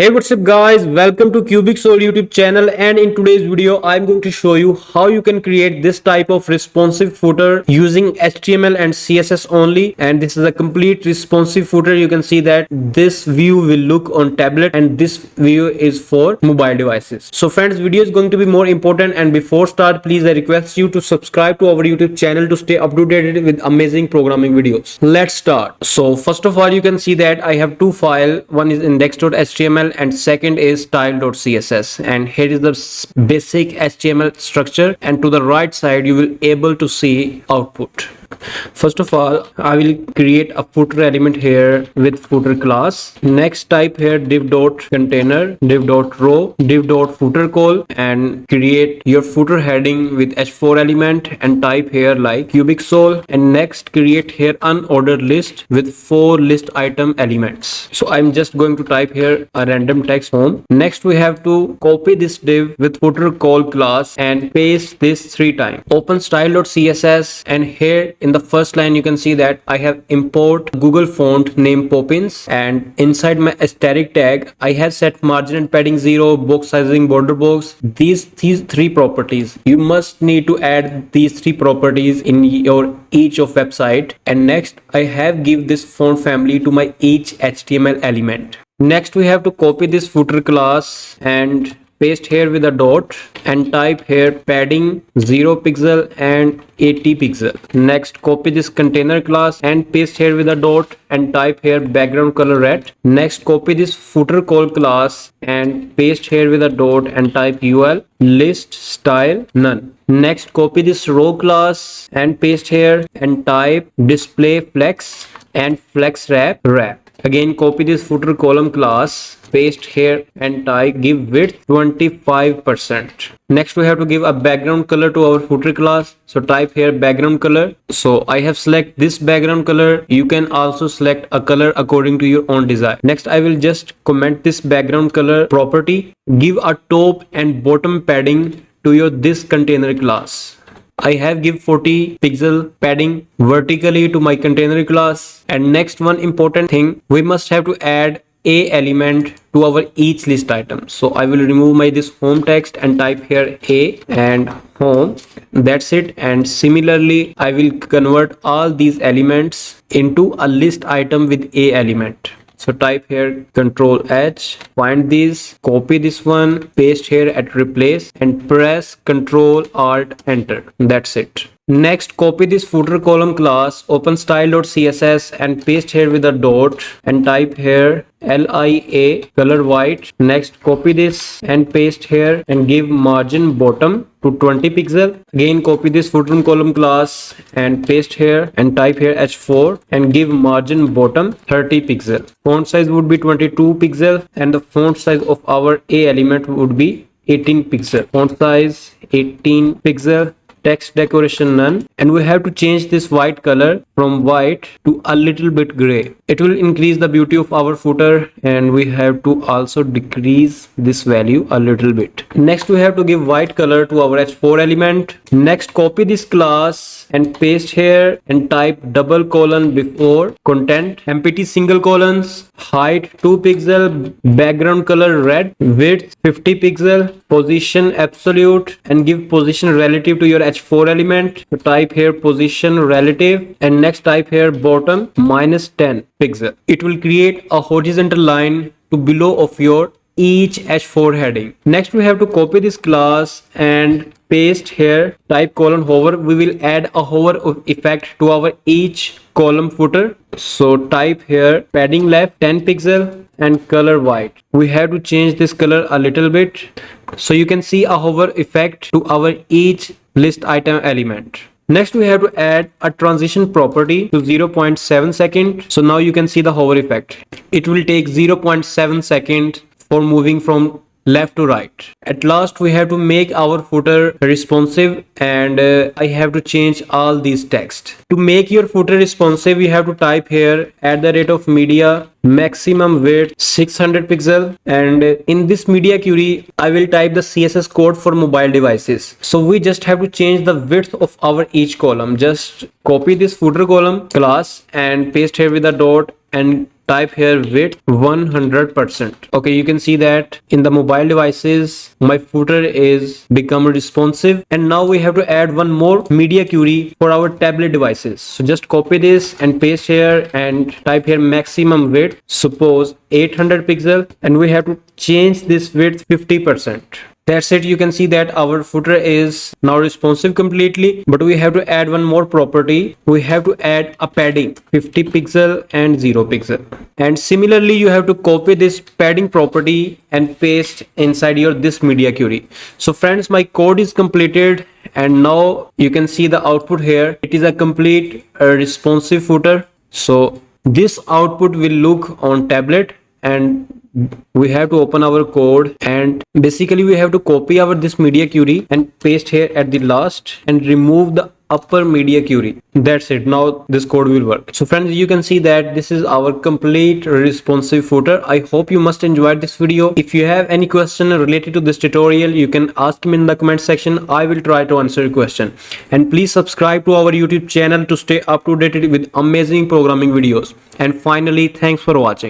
Hey, what's up guys, welcome to Cubic Soul YouTube channel, and in today's video I'm going to show you how you can create this type of responsive footer using HTML and CSS only. And this is a complete responsive footer. You can see that this view will look on tablet and this view is for mobile devices. So friends, video is going to be more important, and before start, please I request you to subscribe to our YouTube channel to stay up to date with amazing programming videos. Let's start. So first of all, you can see that I have two files. One is index.html and second is style.css, and here is the basic HTML structure, and to the right side you will able to see output. First of all, I will create a footer element here with footer class. Next, type here div.container, div.row, div.footer call, and create your footer heading with h4 element and type here like cubic soul. And next, create here unordered list with 4 list item elements. So I'm just going to type here a random text home. Next, we have to copy this div with footer call class and paste this 3 times. Open style.css, and here in the first line you can see that I have import Google font name Poppins, and inside my aesthetic tag I have set margin and padding 0, box sizing, border box. These 3 properties, you must need to add these 3 properties in your each of website. And next, I have give this font family to my each HTML element. Next, we have to copy this footer class and paste here with a dot and type here padding 0 pixel and 80 pixel. Next, copy this container class and paste here with a dot and type here background color red. Next, copy this footer call class and paste here with a dot and type ul list style none. Next, copy this row class and paste here and type display flex and flex wrap. Again, copy this footer column class, paste here and type give width 25%. Next, we have to give a background color to our footer class. So type here background color. So I have select this background color. You can also select a color according to your own desire. Next, I will just comment this background color property. Give a top and bottom padding to your this container class. I have give 40 pixel padding vertically to my container class. And next, one important thing, we must have to add a element to our each list item. So I will remove my this home text and type here a and home. That's it. And similarly, I will convert all these elements into a list item with a element. So type here Control H, find these, copy this one, paste here at replace and press Control Alt Enter. That's it. Next, copy this footer column class, open style.css and paste here with a dot and type here LIA color white. Next, copy this and paste here and give margin bottom to 20 pixel. Again, copy this footer column class and paste here and type here h4 and give margin bottom 30 pixel. Font size would be 22 pixel and the font size of our a element would be 18 pixel. Font size 18 pixel. Text decoration none, and we have to change this white color from white to a little bit gray. It will increase the beauty of our footer, and we have to also decrease this value a little bit. Next, we have to give white color to our h4 element. Next, copy this class and paste here and type double colon before content empty single colons, height 2 pixel, background color red, width 50 pixel, position absolute, and give position relative to your h4 element. So type here position relative and next type here bottom minus 10 pixel. It will create a horizontal line to below of your each h4 heading. Next, we have to copy this class and paste here type colon hover. We will add a hover effect to our each column footer. So type here padding left 10 pixel and color white. We have to change this color a little bit so you can see a hover effect to our each list item element. Next, we have to add a transition property to 0.7 second. So now you can see the hover effect. It will take 0.7 second for moving from left to right. At last, we have to make our footer responsive, and I have to change all these text. To make your footer responsive, you have to type here @media maximum width 600 pixel, and in this media query I will type the CSS code for mobile devices. So we just have to change the width of our each column. Just copy this footer column class and paste here with a dot and type here width 100%. Okay, you can see that in the mobile devices my footer is become responsive, and now we have to add one more media query for our tablet devices. So just copy this and paste here and type here maximum width, suppose 800 pixel, and we have to change this width 50%. That's it. You can see that our footer is now responsive completely, but we have to add one more property. We have to add a padding 50 pixel and 0 pixel, and similarly you have to copy this padding property and paste inside your this media query. So friends, my code is completed, and now you can see the output here. It is a complete responsive footer. So this output will look on tablet, and we have to open our code, and basically we have to copy our this media query and paste here at the last and remove the upper media query. That's it. Now this code will work. So friends, you can see that this is our complete responsive footer. I hope you must enjoyed this video. If you have any question related to this tutorial, you can ask me in the comment section. I will try to answer your question. And please subscribe to our YouTube channel to stay up to date with amazing programming videos. And finally, thanks for watching.